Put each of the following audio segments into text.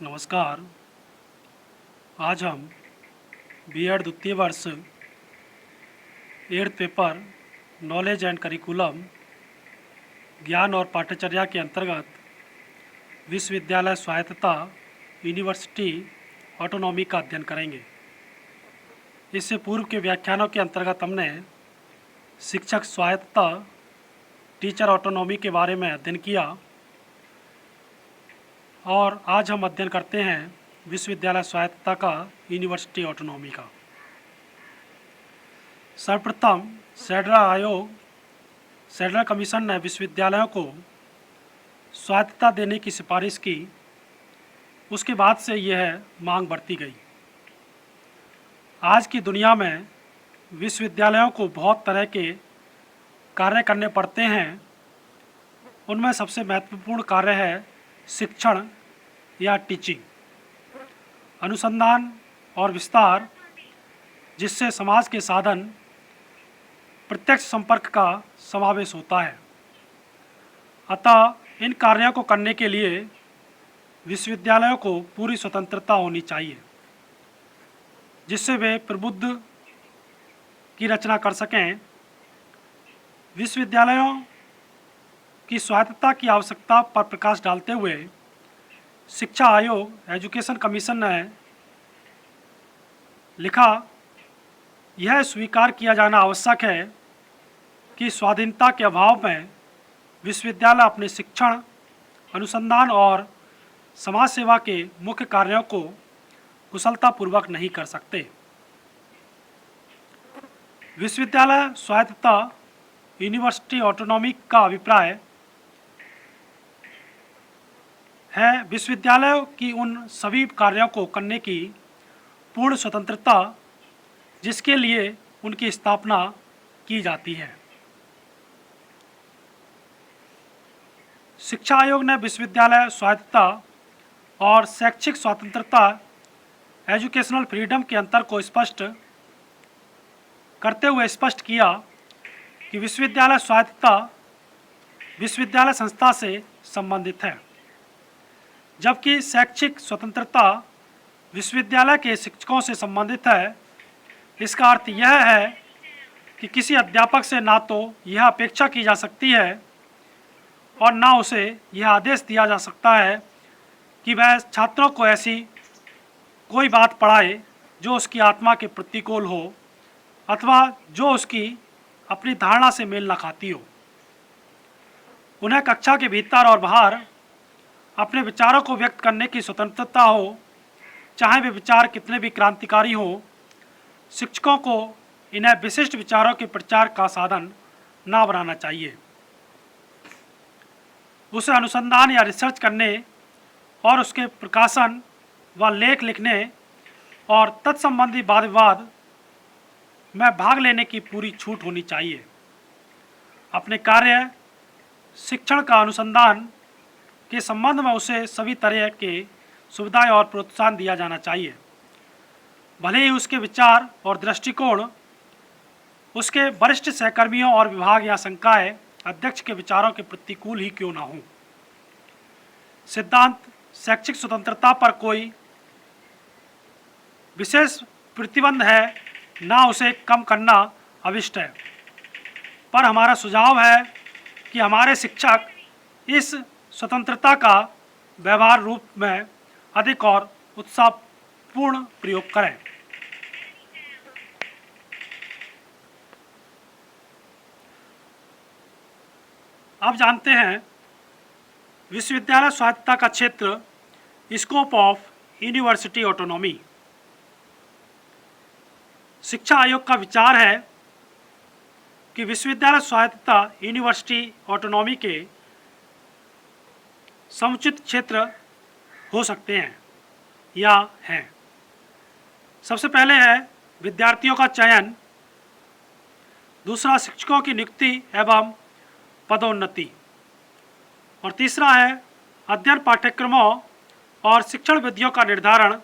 नमस्कार। आज हम बीएड द्वितीय वर्ष 8th paper knowledge and curriculum ज्ञान और पाठ्यचर्या के अंतर्गत विश्वविद्यालय स्वायत्तता यूनिवर्सिटी ऑटोनॉमी का अध्ययन करेंगे। इससे पूर्व के व्याख्यानों के अंतर्गत हमने शिक्षक स्वायत्तता टीचर ऑटोनॉमी के बारे में अध्ययन किया और आज हम अध्ययन करते हैं विश्वविद्यालय स्वायत्तता का यूनिवर्सिटी ऑटोनॉमी का। सर्वप्रथम सैडलर कमीशन ने विश्वविद्यालयों को स्वायत्तता देने की सिफारिश की। उसके बाद से यह मांग बढ़ती गई। आज की दुनिया में विश्वविद्यालयों को बहुत तरह के कार्य करने पड़ते हैं। उनमें सबसे महत्वपूर्ण कार्य है शिक्षण या टीचिंग, अनुसंधान और विस्तार, जिससे समाज के साधन प्रत्यक्ष संपर्क का समावेश होता है। अतः इन कार्यों को करने के लिए विश्वविद्यालयों को पूरी स्वतंत्रता होनी चाहिए, जिससे वे प्रबुद्ध की रचना कर सकें। विश्वविद्यालयों की स्वायत्तता की आवश्यकता पर प्रकाश डालते हुए शिक्षा आयोग एजुकेशन कमीशन ने लिखा, यह स्वीकार किया जाना आवश्यक है कि स्वाधीनता के अभाव में विश्वविद्यालय अपने शिक्षण, अनुसंधान और समाज सेवा के मुख्य कार्यों को कुशलतापूर्वक नहीं कर सकते। विश्वविद्यालय स्वायत्तता यूनिवर्सिटी ऑटोनॉमी का अभिप्राय है विश्वविद्यालयों की उन सभी कार्यों को करने की पूर्ण स्वतंत्रता जिसके लिए उनकी स्थापना की जाती है। शिक्षा आयोग ने विश्वविद्यालय स्वायत्तता और शैक्षिक स्वतंत्रता एजुकेशनल फ्रीडम के अंतर को स्पष्ट करते हुए स्पष्ट किया कि विश्वविद्यालय स्वायत्तता विश्वविद्यालय संस्था से संबंधित है, जबकि शैक्षिक स्वतंत्रता विश्वविद्यालय के शिक्षकों से संबंधित है। इसका अर्थ यह है कि किसी अध्यापक से ना तो यह अपेक्षा की जा सकती है और ना उसे यह आदेश दिया जा सकता है कि वह छात्रों को ऐसी कोई बात पढ़ाए जो उसकी आत्मा के प्रतिकूल हो अथवा जो उसकी अपनी धारणा से मेल न खाती हो। उन्हें कक्षा के भीतर और बाहर अपने विचारों को व्यक्त करने की स्वतंत्रता हो, चाहे वे विचार कितने भी क्रांतिकारी हों। शिक्षकों को इन्हें विशिष्ट विचारों के प्रचार का साधन ना बनाना चाहिए। उसे अनुसंधान या रिसर्च करने और उसके प्रकाशन व लेख लिखने और तत्संबंधी वाद विवाद में भाग लेने की पूरी छूट होनी चाहिए। अपने कार्य, शिक्षण का अनुसंधान के संबंध में उसे सभी तरह के सुविधाएं और प्रोत्साहन दिया जाना चाहिए, भले ही उसके विचार और दृष्टिकोण उसके वरिष्ठ सहकर्मियों और विभाग या संकाय अध्यक्ष के विचारों के प्रतिकूल ही क्यों ना हो। सिद्धांत शैक्षिक स्वतंत्रता पर कोई विशेष प्रतिबंध है, ना उसे कम करना अभिष्ट है, पर हमारा सुझाव है कि हमारे शिक्षक इस स्वतंत्रता का व्यवहार रूप में अधिक और उत्साहपूर्ण प्रयोग करें। अब जानते हैं विश्वविद्यालय स्वायत्तता का क्षेत्र, स्कोप ऑफ यूनिवर्सिटी ऑटोनॉमी। शिक्षा आयोग का विचार है कि विश्वविद्यालय स्वायत्तता यूनिवर्सिटी ऑटोनॉमी के समुचित क्षेत्र हो सकते हैं या हैं। सबसे पहले है विद्यार्थियों का चयन, दूसरा शिक्षकों की नियुक्ति एवं पदोन्नति, और तीसरा है अध्ययन पाठ्यक्रमों और शिक्षण विधियों का निर्धारण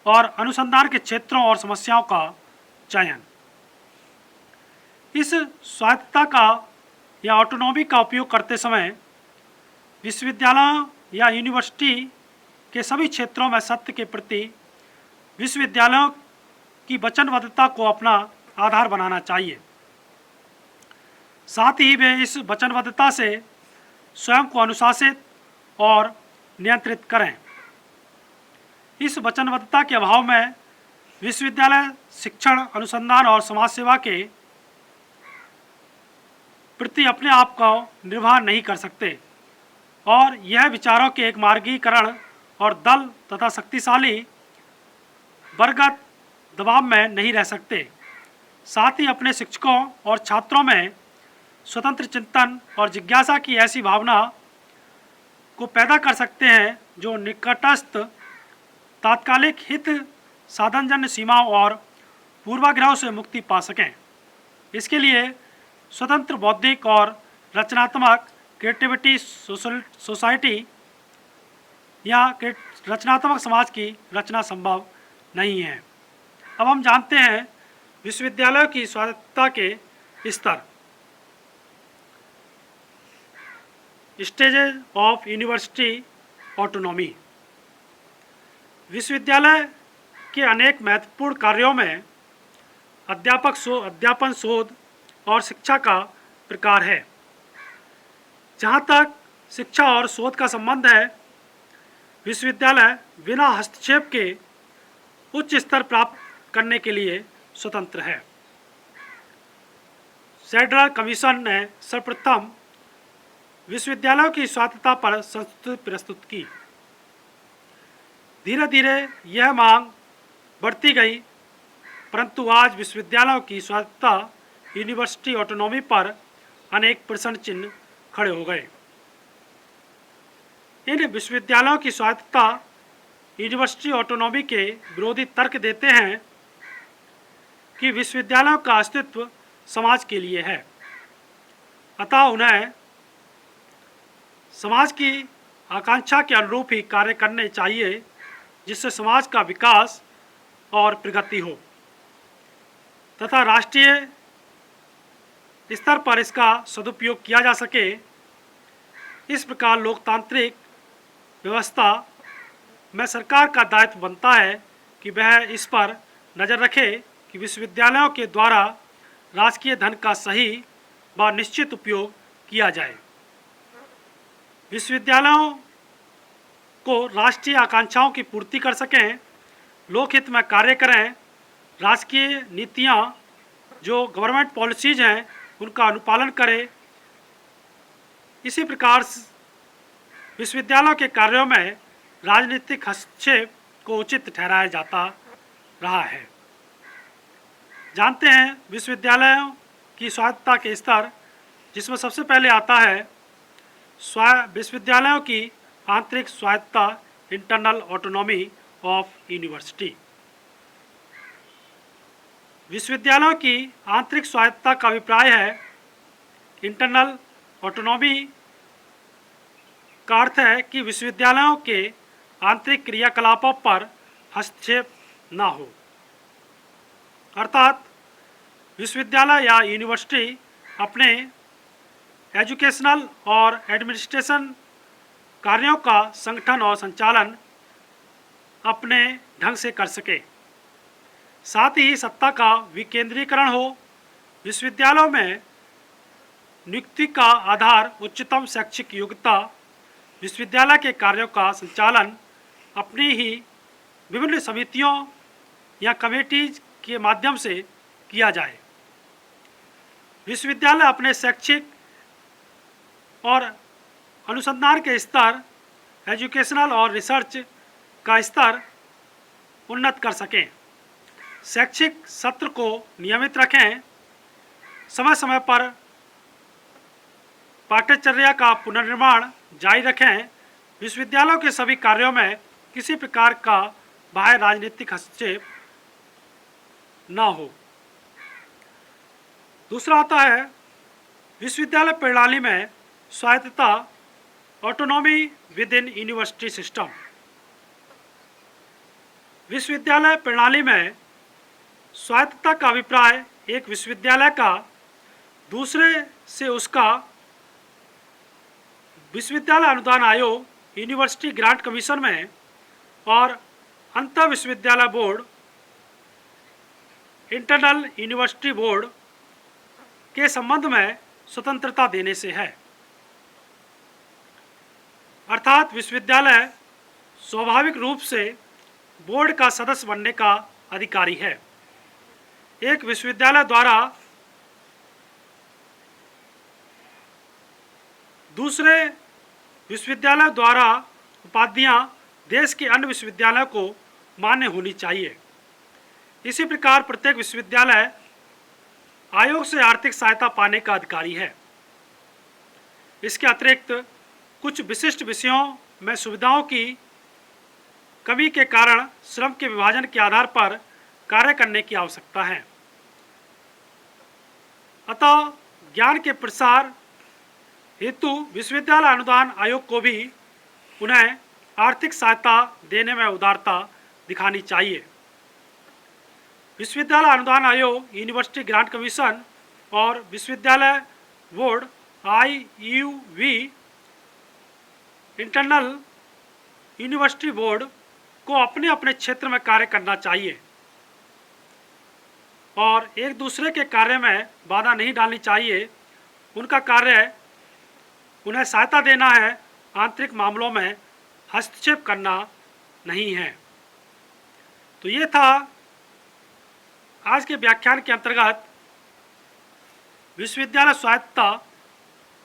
और अनुसंधान के क्षेत्रों और समस्याओं का चयन। इस स्वायत्तता का या ऑटोनॉमी का उपयोग करते समय विश्वविद्यालयों या यूनिवर्सिटी के सभी क्षेत्रों में सत्य के प्रति विश्वविद्यालयों की वचनबद्धता को अपना आधार बनाना चाहिए। साथ ही वे इस वचनबद्धता से स्वयं को अनुशासित और नियंत्रित करें। इस वचनबद्धता के अभाव में विश्वविद्यालय शिक्षण, अनुसंधान और समाज सेवा के प्रति अपने आप को निर्वाह नहीं कर सकते और यह विचारों के एक मार्गीकरण और दल तथा शक्तिशाली वर्गत दबाव में नहीं रह सकते। साथ ही अपने शिक्षकों और छात्रों में स्वतंत्र चिंतन और जिज्ञासा की ऐसी भावना को पैदा कर सकते हैं जो निकटस्थ तात्कालिक हित, साधनजन्य सीमाओं और पूर्वाग्रहों से मुक्ति पा सकें। इसके लिए स्वतंत्र बौद्धिक और रचनात्मक क्रिएटिविटी सोसाइटी या रचनात्मक समाज की रचना संभव नहीं है। अब हम जानते हैं विश्वविद्यालयों की स्वायत्तता के स्तर। Stages of university autonomy. विश्वविद्यालय के अनेक महत्वपूर्ण कार्यों में अध्यापन, शोध और शिक्षा का प्रकार है। जहाँ तक शिक्षा और शोध का संबंध है, विश्वविद्यालय बिना हस्तक्षेप के उच्च स्तर प्राप्त करने के लिए स्वतंत्र है। सेड्रल कमीशन ने सर्वप्रथम विश्वविद्यालयों की स्वायत्तता पर संस्तुति प्रस्तुत की। धीरे धीरे यह मांग बढ़ती गई, परंतु आज विश्वविद्यालयों की स्वायत्तता, यूनिवर्सिटी ऑटोनॉमी पर अनेक प्रश्न चिन्ह खड़े हो गए। इन विश्वविद्यालयों की स्वायत्तता, यूनिवर्सिटी ऑटोनॉमी के विरोधी तर्क देते हैं कि विश्वविद्यालयों का अस्तित्व समाज के लिए है, अतः उन्हें समाज की आकांक्षा के अनुरूप ही कार्य करने चाहिए, जिससे समाज का विकास और प्रगति हो तथा राष्ट्रीय स्तर पर इसका सदुपयोग किया जा सके। इस प्रकार लोकतांत्रिक व्यवस्था में सरकार का दायित्व बनता है कि वह इस पर नज़र रखे कि विश्वविद्यालयों के द्वारा राजकीय धन का सही व निश्चित उपयोग किया जाए। विश्वविद्यालयों को राष्ट्रीय आकांक्षाओं की पूर्ति कर सकें, लोकहित में कार्य करें, राजकीय नीतियां जो गवर्नमेंट पॉलिसीज हैं उनका अनुपालन करें। इसी प्रकार विश्वविद्यालयों के कार्यों में राजनीतिक हस्तक्षेप को उचित ठहराया जाता रहा है। जानते हैं विश्वविद्यालयों की स्वायत्तता के स्तर, जिसमें सबसे पहले आता है विश्वविद्यालयों की आंतरिक स्वायत्तता, इंटरनल ऑटोनॉमी ऑफ यूनिवर्सिटी। विश्वविद्यालयों की आंतरिक स्वायत्तता का अभिप्राय है, इंटरनल ऑटोनॉमी का अर्थ है कि विश्वविद्यालयों के आंतरिक क्रियाकलापों पर हस्तक्षेप न हो, अर्थात विश्वविद्यालय या यूनिवर्सिटी अपने एजुकेशनल और एडमिनिस्ट्रेशन कार्यों का संगठन और संचालन अपने ढंग से कर सके। साथ ही सत्ता का विकेंद्रीकरण हो। विश्वविद्यालयों में नियुक्ति का आधार उच्चतम शैक्षिक योग्यता। विश्वविद्यालय के कार्यों का संचालन अपनी ही विभिन्न समितियों या कमेटीज के माध्यम से किया जाए। विश्वविद्यालय अपने शैक्षिक और अनुसंधान के स्तर, एजुकेशनल और रिसर्च का स्तर उन्नत कर सकें, शैक्षिक सत्र को नियमित रखें, समय समय पर पाठ्यचर्या का पुनर्निर्माण जारी रखें। विश्वविद्यालयों के सभी कार्यों में किसी प्रकार का बाह्य राजनीतिक हस्तक्षेप न हो। दूसरा आता है विश्वविद्यालय प्रणाली में स्वायत्तता, autonomy with in university system. विश्वविद्यालय प्रणाली में स्वायत्तता का अभिप्राय एक विश्वविद्यालय का दूसरे से उसका विश्वविद्यालय अनुदान आयोग यूनिवर्सिटी ग्रांट कमीशन में और अंतर विश्वविद्यालय बोर्ड इंटरनल यूनिवर्सिटी बोर्ड के संबंध में स्वतंत्रता देने से है। अर्थात विश्वविद्यालय स्वाभाविक रूप से बोर्ड का सदस्य बनने का अधिकारी है। एक विश्वविद्यालय द्वारा दूसरे विश्वविद्यालय द्वारा उपाधियां देश के अन्य विश्वविद्यालयों को मान्य होनी चाहिए। इसी प्रकार प्रत्येक विश्वविद्यालय आयोग से आर्थिक सहायता पाने का अधिकारी है। इसके अतिरिक्त कुछ विशिष्ट विषयों में सुविधाओं की कमी के कारण श्रम के विभाजन के आधार पर कार्य करने की आवश्यकता है। अतः ज्ञान के प्रसार हेतु विश्वविद्यालय अनुदान आयोग को भी उन्हें आर्थिक सहायता देने में उदारता दिखानी चाहिए। विश्वविद्यालय अनुदान आयोग, यूनिवर्सिटी ग्रांट कमीशन और विश्वविद्यालय board IUV internal university board को अपने अपने क्षेत्र में कार्य करना चाहिए और एक दूसरे के कार्य में बाधा नहीं डालनी चाहिए। उनका कार्य उन्हें सहायता देना है, आंतरिक मामलों में हस्तक्षेप करना नहीं है। तो ये था आज के व्याख्यान के अंतर्गत विश्वविद्यालय स्वायत्तता,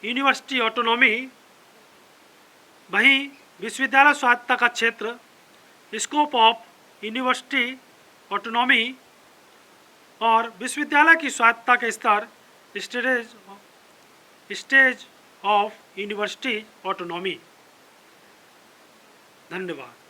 यूनिवर्सिटी ऑटोनॉमी, वहीं विश्वविद्यालय स्वायत्तता का क्षेत्र, स्कोप ऑफ यूनिवर्सिटी ऑटोनॉमी और विश्वविद्यालय की स्वायत्तता के स्तर, स्टेज ऑफ यूनिवर्सिटी ऑटोनॉमी। धन्यवाद।